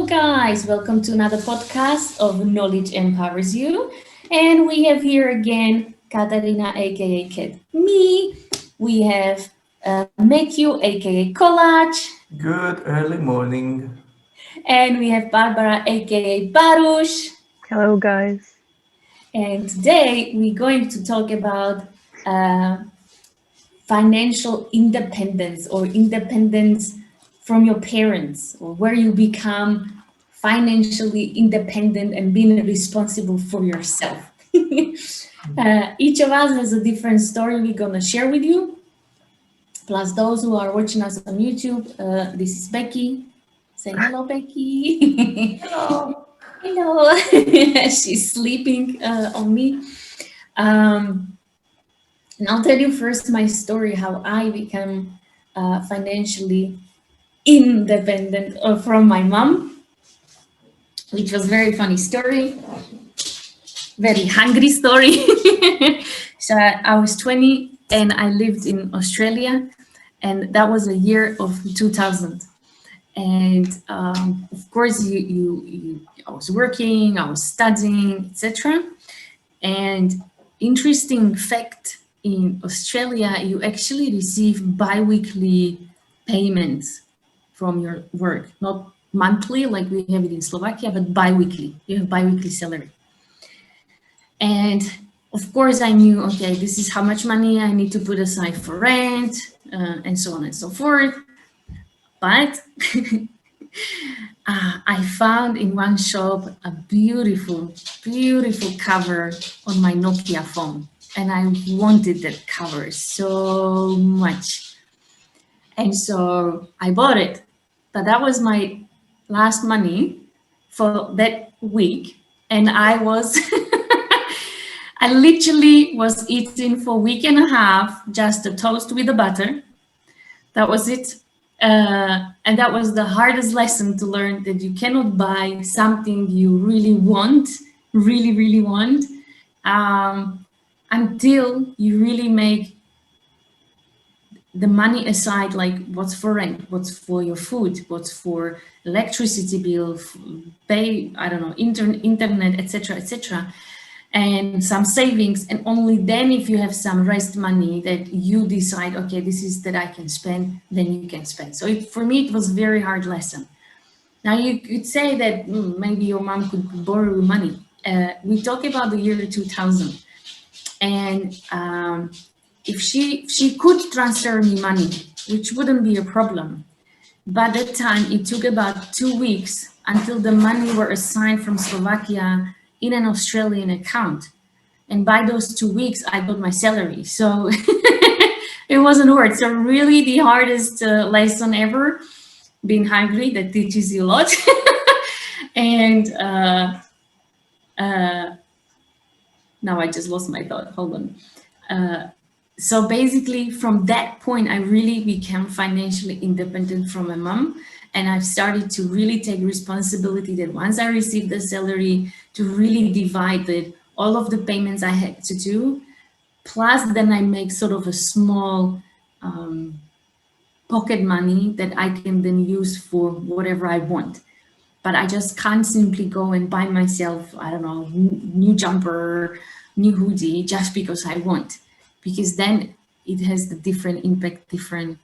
guys, welcome to another podcast of Knowledge Empowers You. And we have here again Katarina, aka Kid. Me, we have Matthew, aka Collage, Good early morning. and we have Barbara, aka Barush. Hello, guys. And today we're going to talk about uh, financial independence or independence from your parents, or where you become financially independent and being responsible for yourself. Each of us has a different story we're going to share with you. Plus, those who are watching us on YouTube, this is Becky. Say hello, Becky. Hello. Hello. She's sleeping on me. And I'll tell you first my story, how I became financially independent from my mom, which was very funny story, very hungry story. So I was 20 and I lived in Australia, and that was a year of 2000. And of course, I was working, I was studying, etc. And interesting fact, in Australia, you actually receive bi-weekly payments from your work, not monthly like we have it in Slovakia, but bi-weekly. You have bi-weekly salary. And of course, I knew, okay, this is how much money I need to put aside for rent, and so on and so forth. But I found in one shop a beautiful, beautiful cover on my Nokia phone. And I wanted that cover so much. And so I bought it. But that was my last money for that week. And I I literally was eating for a week and a half just a toast with the butter. That was it. And that was the hardest lesson to learn, that you cannot buy something you really want, really want, until you really make the money aside, like what's for rent, what's for your food, what's for electricity bill, pay, I don't know, internet, etc., and some savings. And only then, if you have some rest money that you decide, okay, this is that I can spend, then you can spend. So for me, it was a very hard lesson. Now you could say that maybe your mom could borrow money. We talk about the year 2000. And if she could transfer me money, which wouldn't be a problem. By that time, it took about 2 weeks until the money were assigned from Slovakia in an Australian account. And by those 2 weeks, I got my salary. So it wasn't worth. So really the hardest lesson ever, being hungry, that teaches you a lot. And now I just lost my thought. Hold on. So basically, from that point, I really became financially independent from my mom. And I've started to really take responsibility that once I received the salary, to really divide it, all of the payments I had to do. Plus, then I make sort of a small pocket money that I can then use for whatever I want. But I just can't simply go and buy myself, I don't know, new jumper, new hoodie, just because I want. Because then it has the different impact, different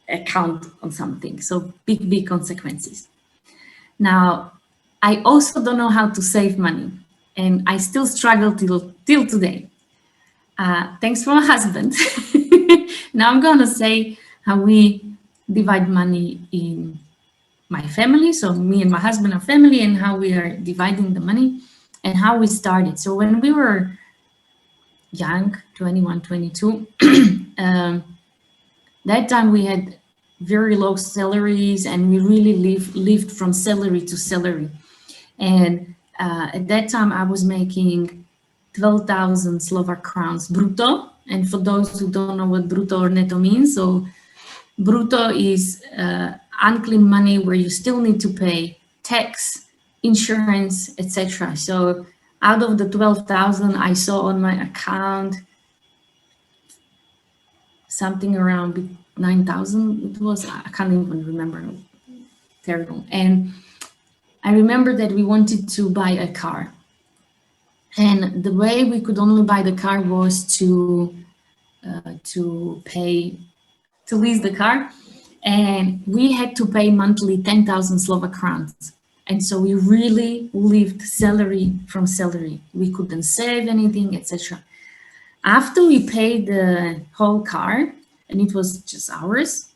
account on something. So big consequences. Now, I also don't know how to save money, and I still struggle till today. Thanks for my husband. Now I'm gonna say how we divide money in my family. So me and my husband are family, and how we are dividing the money and how we started. So when we were young, 21, 22, that time we had very low salaries, and we really lived from salary to salary. And at that time I was making 12,000 Slovak crowns brutto. And for those who don't know what brutto or netto means, so brutto is unclaimed money where you still need to pay tax, insurance, etc. So out of the 12,000, I saw on my account something around 9,000. It was, I can't even remember terrible. And I remember that we wanted to buy a car. And the way we could only buy the car was to pay, to lease the car. And we had to pay monthly 10,000 Slovak crowns. And so we really lived salary from salary. We couldn't save anything, etc. After we paid the whole car, and it was just ours,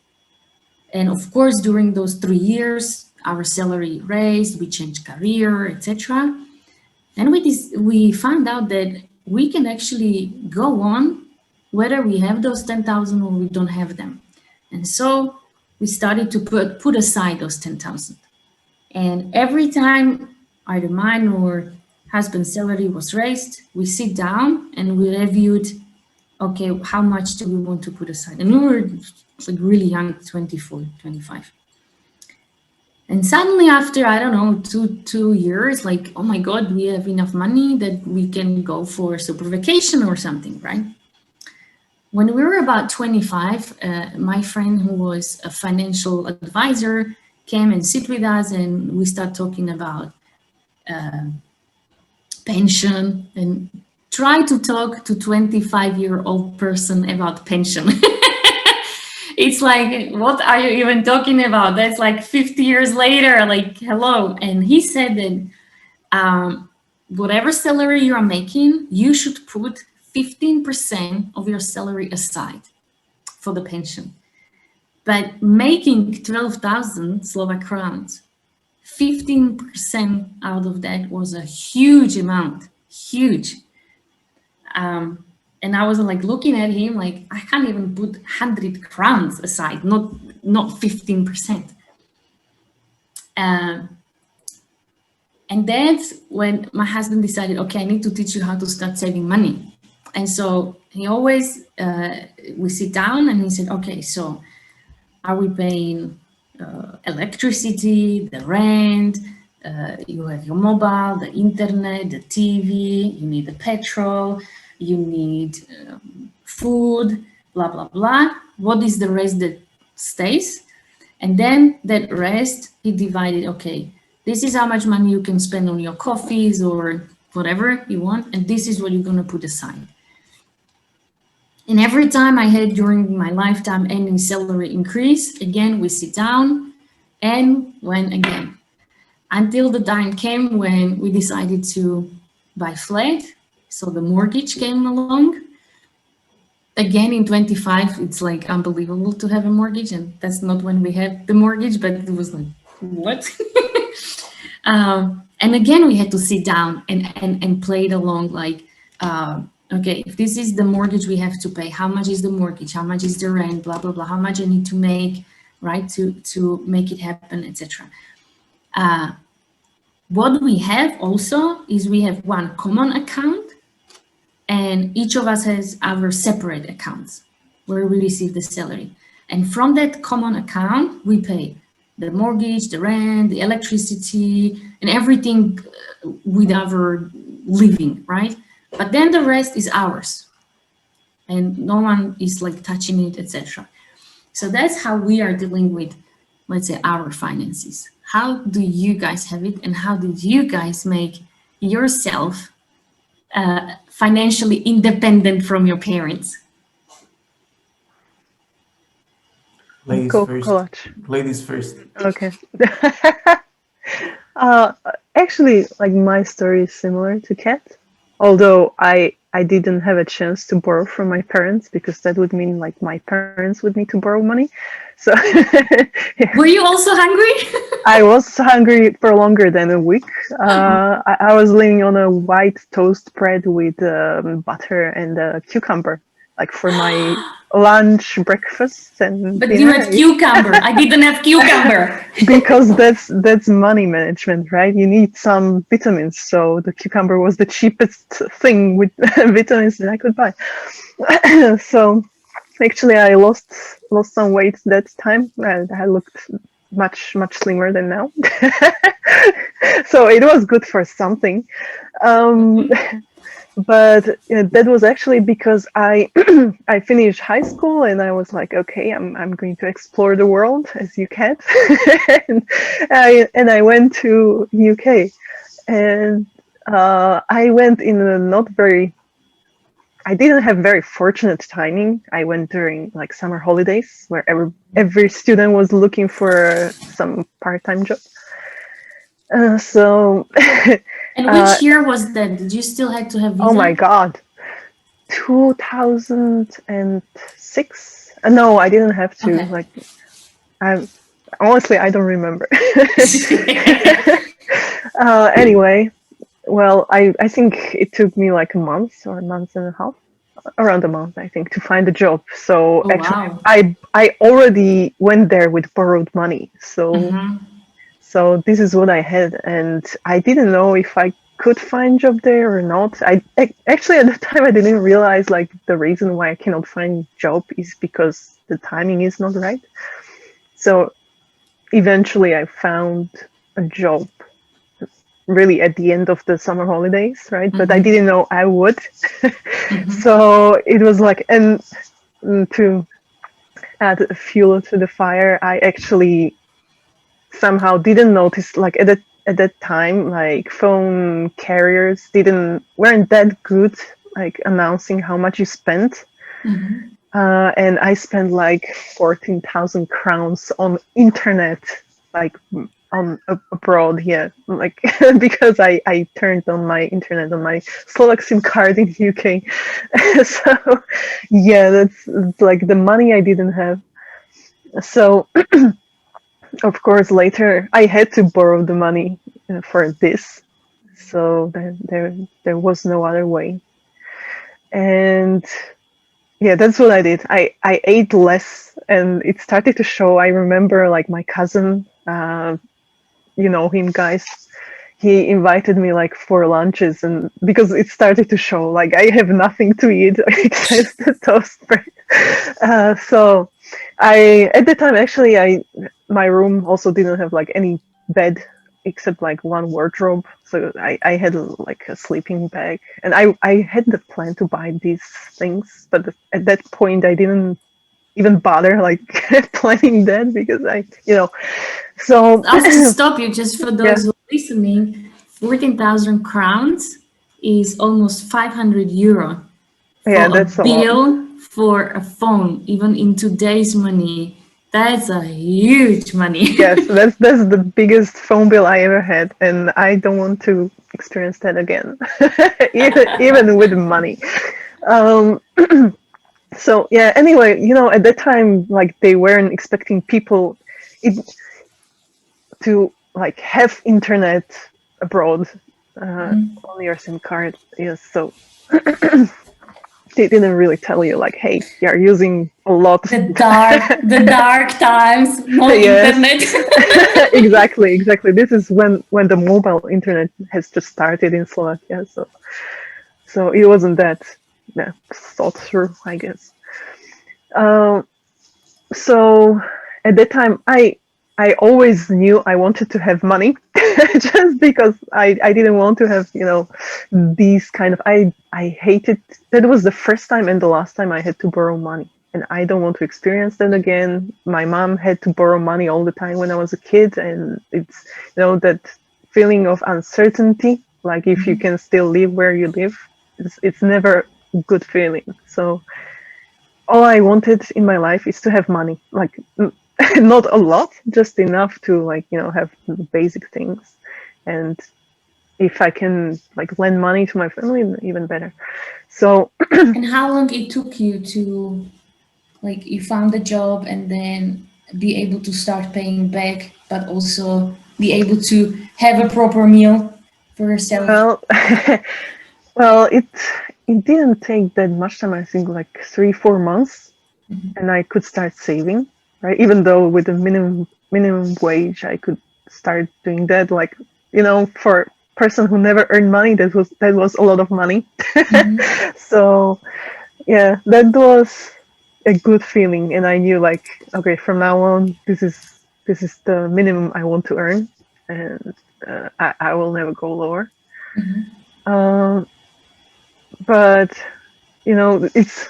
and of course during those 3 years our salary raised, we changed career, etc. And we found out that we can actually go on whether we have those 10,000 or we don't have them. And so we started to put aside those 10,000. And every time either mine or husband's salary was raised, we sit down and we reviewed, okay, how much do we want to put aside? And we were like really young, 24, 25. And suddenly after, I don't know, two years, like, oh my God, we have enough money that we can go for a super vacation or something, right? When we were about 25, my friend who was a financial advisor came and sit with us, and we start talking about pension and try to talk to 25-year-old person about pension. It's like, what are you even talking about? That's like 50 years later, like, hello. And he said that whatever salary you're making, you should put 15% of your salary aside for the pension. But making 12,000 Slovak crowns, 15% out of that was a huge amount, huge. And I was like looking at him like, I can't even put 100 crowns aside, not 15%. And that's when my husband decided, okay, I need to teach you how to start saving money. And so he always, we sit down and he said, okay, so are we paying electricity, the rent, you have your mobile, the internet, the TV, you need the petrol, you need food, blah, blah, blah. What is the rest that stays? And then that rest, he divided, okay, this is how much money you can spend on your coffees or whatever you want, and this is what you're going to put aside. And every time I had during my lifetime any salary increase, again, we sit down and when again, until the time came when we decided to buy flat. So the mortgage came along. Again, in 25, it's like unbelievable to have a mortgage. And that's not when we had the mortgage, but it was like, what? And again, we had to sit down and play it along like, okay, if this is the mortgage we have to pay, how much is the mortgage? How much is the rent? Blah, blah, blah. How much I need to make, right, to make it happen, etc. What we have also is we have one common account and each of us has our separate accounts where we receive the salary. And from that common account, we pay the mortgage, the rent, the electricity, and everything with our living, right? But then the rest is ours and no one is like touching it, etc. So that's how we are dealing with, let's say, our finances. How do you guys have it and how did you guys make yourself financially independent from your parents? Ladies first. Coach. Ladies first. Okay. Actually, like my story is similar to Kat, although I didn't have a chance to borrow from my parents because that would mean like my parents would need to borrow money. So yeah. Were you also hungry? I was hungry for longer than a week. I was living on a white toast bread with butter and a cucumber, like for my lunch, breakfast, and but dinner. You had cucumber. I didn't have cucumber. Because that's money management, right? You need some vitamins, so the cucumber was the cheapest thing with vitamins that I could buy. So actually I lost some weight that time and I looked much slimmer than now. So it was good for something. but that was actually because I I finished high school and I was like, okay, I'm going to explore the world as you can, and I went to UK, and I went in a not very. I didn't have very fortunate timing. I went during like summer holidays, where every student was looking for some part-time job. So, And which year was that? Did you still have to have oh my visa? God, 2006? No, I didn't have to. Okay. Like, I honestly, I don't remember. Anyway, well, I think it took me like a month or a month and a half, around a month, I think, to find a job. So Oh, actually, wow. I already went there with borrowed money. Mm-hmm. So this is what I had, and I didn't know if I could find job there or not. Actually at the time I didn't realize like the reason why I cannot find job is because the timing is not right. So eventually I found a job really at the end of the summer holidays, right? But I Mm-hmm. didn't know I would. Mm-hmm. So it was like, and to add fuel to the fire, I actually somehow didn't notice like at that time like phone carriers didn't weren't that good like announcing how much you spent, Mm-hmm. and I spent like 14,000 crowns on internet, like on abroad, yeah, like because I turned on my internet on my Slovak SIM card in UK. So yeah, that's like the money I didn't have. So of course later I had to borrow the money for this, so there was no other way. And yeah, that's what I did. I ate less and it started to show. I remember like my cousin, you know him, guys, he invited me like for lunches, and because it started to show like I have nothing to eat except the toast bread. So I at the time actually I my room also didn't have like any bed except like one wardrobe, so I had like a sleeping bag, and I had the plan to buy these things, but at that point I didn't even bother like planning that because I so I have to stop you just for yeah, those who are listening. 14,000 crowns is almost 500 euro yeah, for a that's a lot. bill for a phone, even in today's money. That's a huge money. Yes, that's the biggest phone bill I ever had, and I don't want to experience that again, even with money. Um, so yeah. Anyway, at that time, like they weren't expecting people it, to like have internet abroad on your SIM card. Yes, so they didn't really tell you like, hey, you're using a lot. The dark times, no Yes. internet. Exactly. This is when the mobile internet has just started in Slovakia, so it wasn't that, yeah, thought through, I guess. Um, so at that time, I always knew I wanted to have money, just because I didn't want to have these kind of I hated that was the first time and the last time I had to borrow money. And I don't want to experience that again. My mom had to borrow money all the time when I was a kid, and it's that feeling of uncertainty, like if you can still live where you live, it's never a good feeling. So all I wanted in my life is to have money, like not a lot, just enough to have basic things. And if I can like lend money to my family, even better. So And how long it took you to, like, you found a job and then be able to start paying back, but also be able to have a proper meal for yourself? well, well, it didn't take that much time. I think like 3-4 months, and I could start saving. Right, even though with the minimum wage, I could start doing that. Like for a person who never earned money, that was a lot of money. So yeah, that was a good feeling, and I knew like, okay, from now on, this is the minimum I want to earn, and I will never go lower. Um, but it's,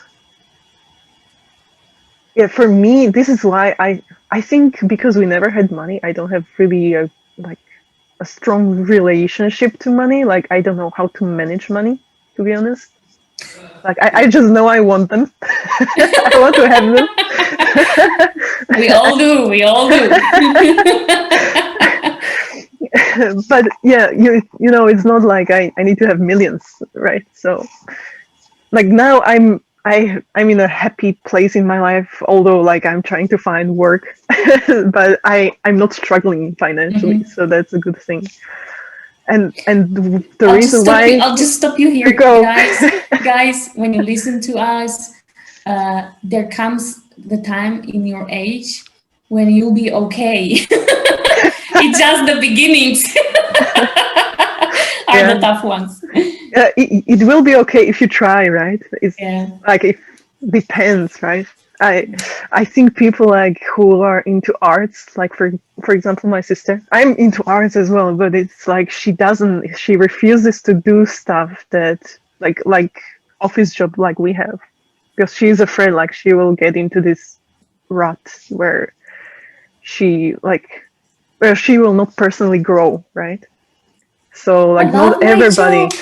yeah, for me, this is why I think because we never had money, I don't have really like a strong relationship to money. Like I don't know how to manage money, to be honest. Like I just know I want them. I want to have them. We all do. We all do. But yeah, it's not like I need to have millions, right? So like now I'm in a happy place in my life, although like I'm trying to find work, but I'm not struggling financially, Mhm. so that's a good thing. And the I'll just reason stop you. why I'll just stop you you here, go. guys. Guys, when you listen to us, there comes the time in your age when you'll be okay. It's just the beginnings are the Yeah, tough ones. it will be okay if you try, right? It's Yeah. like it depends, right? I I think people like who are into arts, like for example, my sister. I'm into arts as well, but it's like she refuses to do stuff that like office job like we have because she's afraid like she will get into this rut where she like where she will not personally grow, right? So I like not love my everybody. job.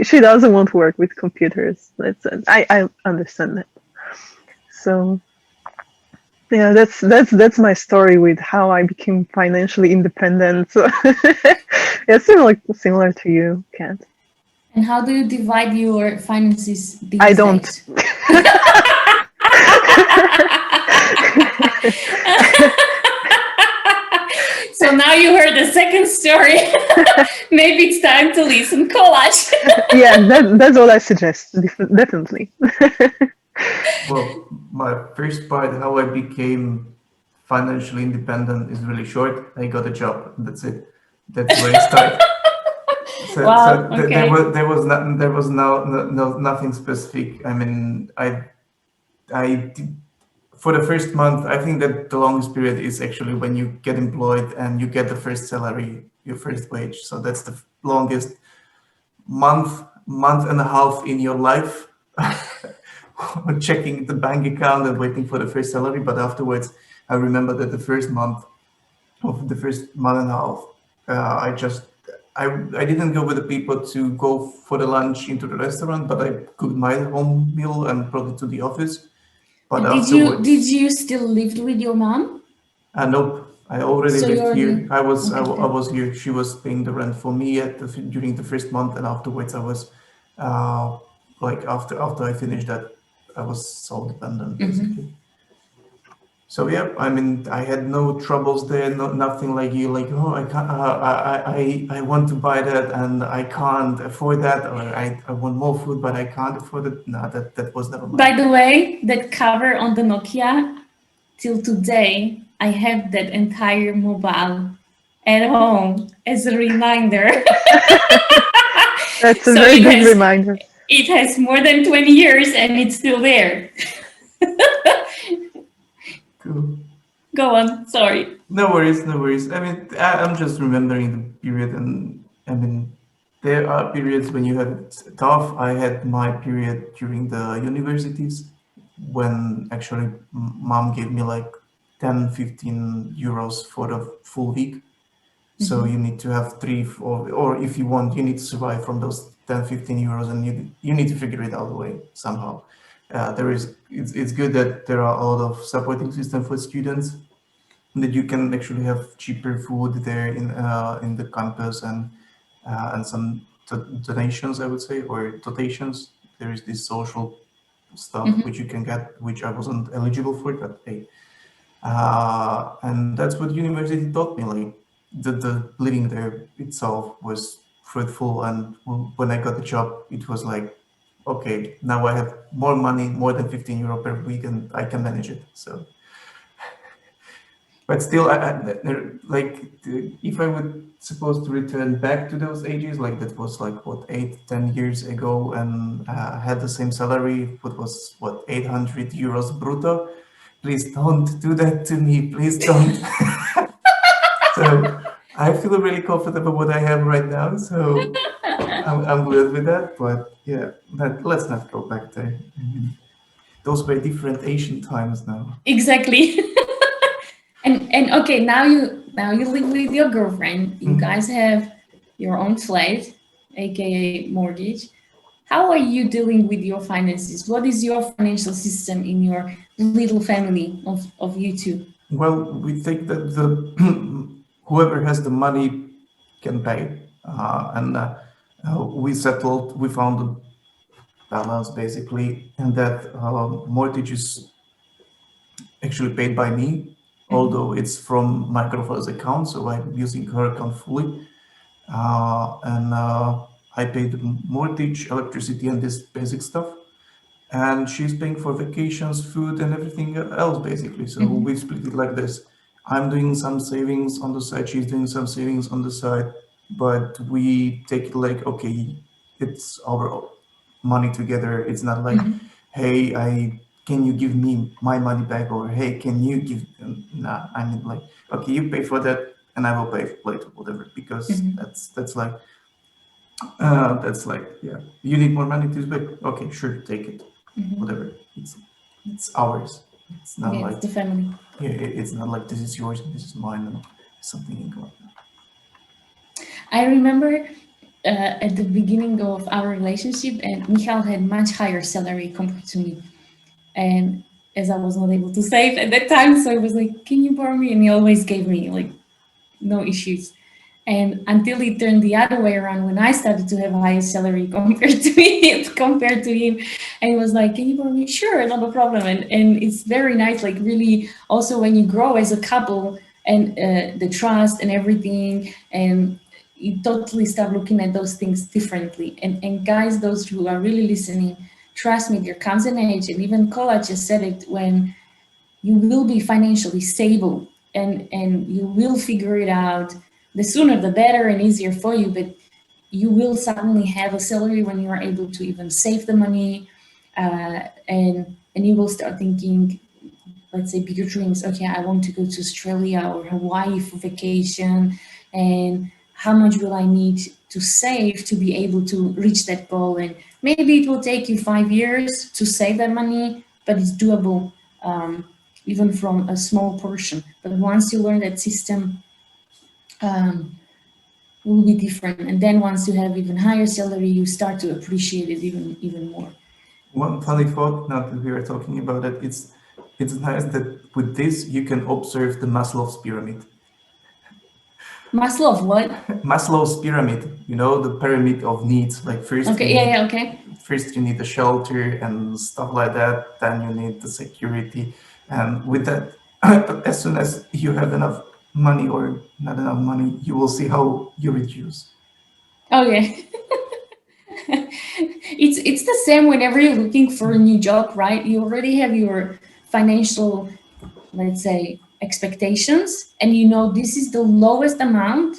She doesn't want to work with computers. I understand that. So yeah, that's my story with how I became financially independent. So yeah, similar to you, Kent. And how do you divide your finances I these don't. days? So now you heard the second story. Maybe it's time to listen collage. Yeah, that's what I suggest. Definitely. Well, my first part, how I became financially independent, is really short. I got a job. That's it. That's where it started. Wow. Okay. There was no nothing specific. I mean, I did, for the first month. I think that the longest period is actually when you get employed and you get the first salary, your first wage. So that's the longest month and a half in your life. Checking the bank account and waiting for the first salary. But afterwards, I remember that the first month of the first month and a half, I just I didn't go with the people to go for the lunch into the restaurant, but I cooked my home meal and brought it to the office. But And did afterwards, you still lived with your mom? nope, I already So lived you're here. the I okay. was here. She was paying the rent for me during the first month, and afterwards I was uh, like after I finished that, I was so dependent Mm-hmm. basically. So yeah, I mean, I had no troubles there, no nothing like you, like oh, I can't, I want to buy that and I can't afford that, or I want more food but I can't afford it. No, that was never By mine. the way, that cover on the Nokia, till today, I have that entire mobile at home as a reminder. That's a So very good reminder. it has more than 20 years and it's still there. Cool. Go on, sorry. No worries, no worries. I mean, I'm just remembering the period, and I mean, there are periods when you have it tough. I had my period during the universities when actually mom gave me like 10, 15 euros for the full week. So Mm-hmm. you need to have or if you want, you need to survive from those 10, 15 euros, and you need to figure it out a way somehow. It's good that there are a lot of supporting system for students, that you can actually have cheaper food there in the campus, and some donations, I would say, or dotations. There is this social stuff Mm-hmm. which you can get, which I wasn't eligible for, but hey, and that's what university taught me. Like the living there itself was fruitful, and when I got the job, it was like, okay, now I have more money, more than 15 euro per week, and I can manage it. So but still, if I would supposed to return back to those ages, like that was like what 8, 10 years ago, and had the same salary, what was what 800 euros brutto. Please don't do that to me. Please don't. So I feel really comfortable what I have right now. So I'm good with that, but yeah, let's not go back there. I mean, those were different ancient times now. Exactly. And okay, now you live with your girlfriend. You Mhm. guys have your own flat, aka mortgage. How are you dealing with your finances? What is your financial system in your little family of you two? Well, we think that the whoever has the money can pay, we found a balance basically, and that mortgage is actually paid by me, Mhm. although it's from my girlfriend's account, so I'm using her account fully. And I pay the mortgage, electricity, and this basic stuff. And she's paying for vacations, food, and everything else basically. So we Mhm. split it like this. I'm doing some savings on the side, she's doing some savings on the side, but we take it like, okay, it's our money together. It's not like, Mhm. hey, I can you give me my money back, or hey, can you give? Nah, I mean like, okay, you pay for that, and I will pay for later, whatever. Because Mhm. that's like, yeah, you need more money to pay. Okay, sure, take it, Mhm. whatever. It's ours. It's not Yeah, it's like, the family. yeah, it's not like this is yours and this is mine and something like that. I remember at the beginning of our relationship, and Michal had much higher salary compared to me. And as I was not able to save at that time, so I was like, "Can you borrow me?" And he always gave me like no issues. And until it turned the other way around when I started to have a higher salary compared to him, and he was like, "Can you borrow me?" Sure, not a problem. And it's very nice, like really also when you grow as a couple and the trust and everything, and you totally start looking at those things differently. And guys, those who are really listening, trust me, there comes an age, and even Kola just said it, when you will be financially stable and you will figure it out. The sooner the better and easier for you, but you will suddenly have a salary when you are able to even save the money, and you will start thinking, let's say, bigger dreams. Okay, I want to go to Australia or Hawaii for vacation, and how much will I need to save to be able to reach that goal? And maybe it will take you 5 years to save that money, but it's doable, even from a small portion. But once you learn that system, um, will be different. And then once you have even higher salary, you start to appreciate it even more. One funny thought, now that we are talking about it, it's nice that with this you can observe the Maslow's pyramid. Maslow, what? Maslow's pyramid, the pyramid of needs. Like Okay, yeah, yeah, okay. first you need the shelter and stuff like that. Then you need the security, and with that, as soon as you have enough money or not enough money, you will see how you reduce. Oh yeah. It's the same whenever you're looking for a new job, right? You already have your financial, let's say, expectations, and you know this is the lowest amount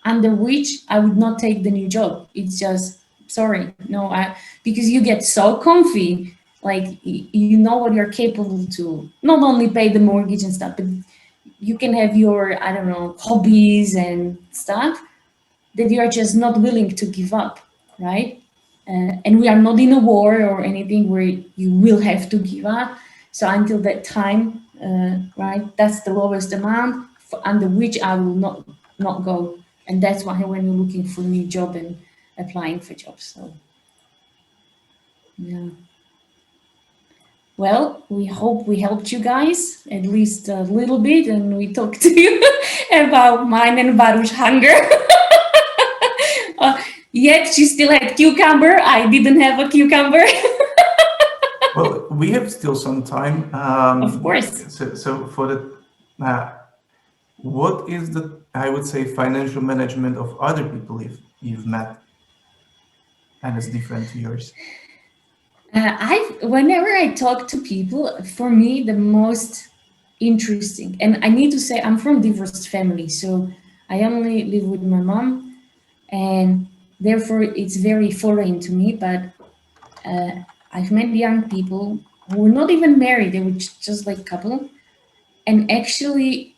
under which I would not take the new job. It's just sorry, no, because you get so comfy, like you know what you're capable to not only pay the mortgage and stuff, but you can have your, I don't know, hobbies and stuff that you are just not willing to give up, right? And we are not in a war or anything where you will have to give up. So until that time, right, that's the lowest amount under which I will not go. And that's why when you're looking for a new job and applying for jobs. So yeah. Well, we hope we helped you guys at least a little bit, and we talked to you about mine and Baruch's hunger. Uh, Yet she still had cucumber. I didn't have a cucumber. Well, we have still some time. Of course. So for the what is the, I would say, financial management of other people you've met and it's different to yours? Whenever I talk to people, for me, the most interesting, and I need to say, I'm from divorced family, so I only live with my mom, and therefore it's very foreign to me. But I've met young people who were not even married; they were just like couple, and actually,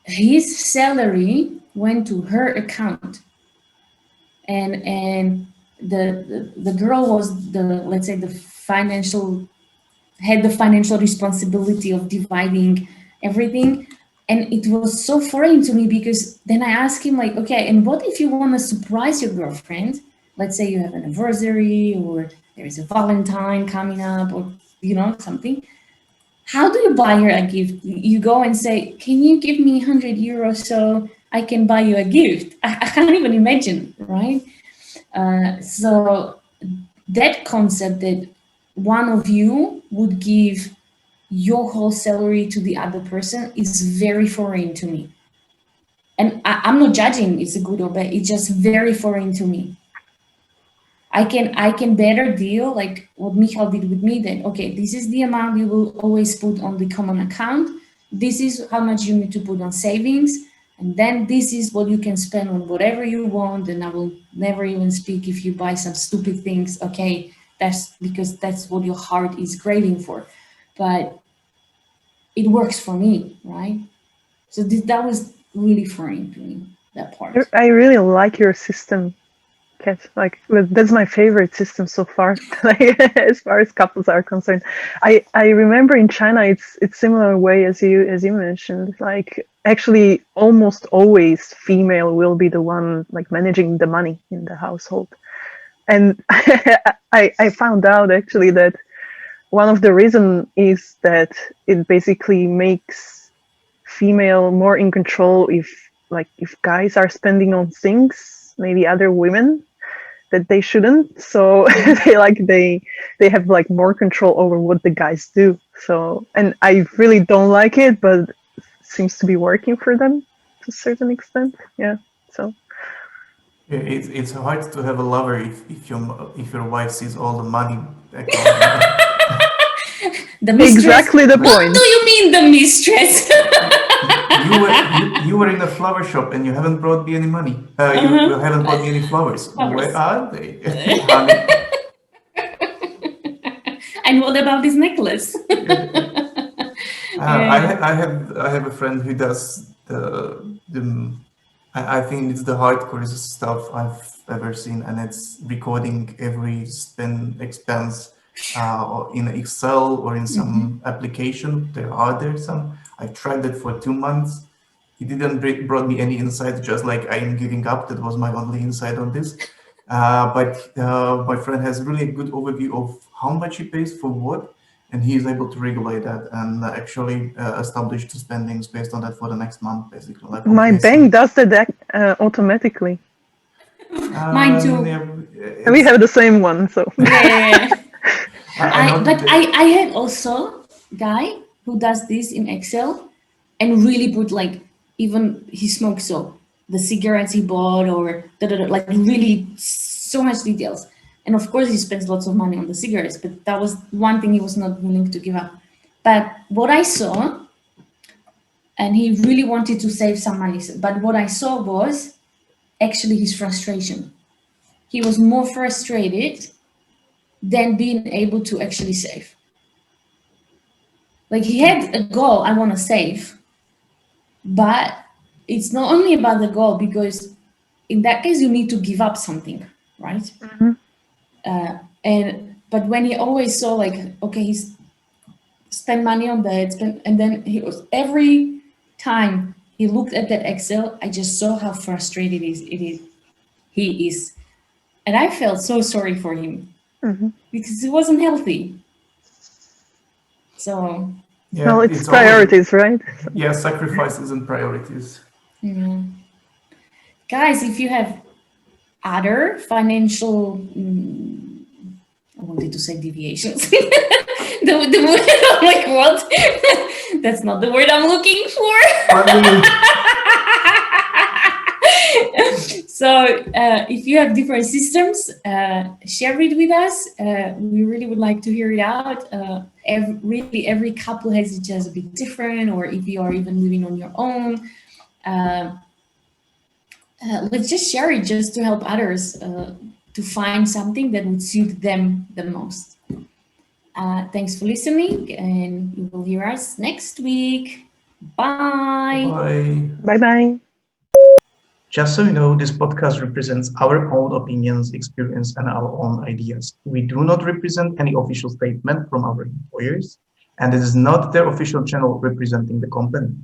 his salary went to her account, and the girl was the, let's say, the financial, had the financial responsibility of dividing everything. And it was so foreign to me, because then I asked him, like, okay, and what if you want to surprise your girlfriend? Let's say you have an anniversary, or there is a Valentine coming up, or something. How do you buy her a gift? You go and say, can you give me 100 euros so I can buy you a gift? I can't even imagine, right? So that concept that one of you would give your whole salary to the other person is very foreign to me. And I'm not judging it's a good or bad, it's just very foreign to me. I can better deal like what Michal did with me, then okay, this is the amount you will always put on the common account, this is how much you need to put on savings, and then this is what you can spend on whatever you want, and I will never even speak if you buy some stupid things. Okay, that's because that's what your heart is craving for, but it works for me, right? So that was really foreign to me, that part. I really like your system, Kat. Like that's my favorite system so far. Like, as far as couples are concerned, I remember in China it's similar way as you mentioned. Like actually, almost always female will be the one like managing the money in the household, and I found out actually that one of the reason is that it basically makes female more in control if guys are spending on things, maybe other women that they shouldn't. So they have like more control over what the guys do. So, and I really don't like it, but it seems to be working for them to a certain extent. Yeah. So Yeah, it's hard to have a lover if your wife sees all the money account. The mistress. exactly the What point. do you mean, the mistress? You were in a flower shop and you haven't brought me any money. You haven't brought me any flowers. Where Flowers. are they, honey? And what about this necklace? I have a friend who does the I think it's the hardcore stuff I've ever seen, and it's recording every spend expense or in Excel or in some application. There some. I tried it for 2 months. He didn't brought me any insight, just like I am giving up. That was my only insight on this. But my friend has really a good overview of how much he pays for what, and he is able to regulate that and actually establish the spendings based on that for the next month, basically. Like, My okay, bank does that automatically. Mine too. yeah, We have the same one, so Yeah. I know But that I had also guy who does this in Excel and really put like, even he smokes, so the cigarettes he bought or like really so much details. And of course he spends lots of money on the cigarettes, but that was one thing he was not willing to give up. But what I saw, and he really wanted to save some money, but what I saw was actually his frustration. He was more frustrated than being able to actually save. Like he had a goal, I want to save, but it's not only about the goal, because in that case you need to give up something, right? And but when he always saw like, okay, he's spend money on that, and then he was, every time he looked at that Excel, I just saw how frustrated he is, and I felt so sorry for him because it wasn't healthy. So well, yeah, it's it's always priorities, right? yeah, sacrifices and priorities. guys, if you have other financial, I wanted to say deviations. The word, I'm like, what? That's not the word I'm looking for. So if you have different systems, share it with us. We really would like to hear it out. Really, every couple has it just a bit different, or if you are even living on your own. Let's just share it just to help others to find something that would suit them the most. Thanks for listening, and you will hear us next week. Bye. Bye. Bye bye. Just so you know, this podcast represents our own opinions, experience, and our own ideas. We do not represent any official statement from our employers, and it is not their official channel representing the company.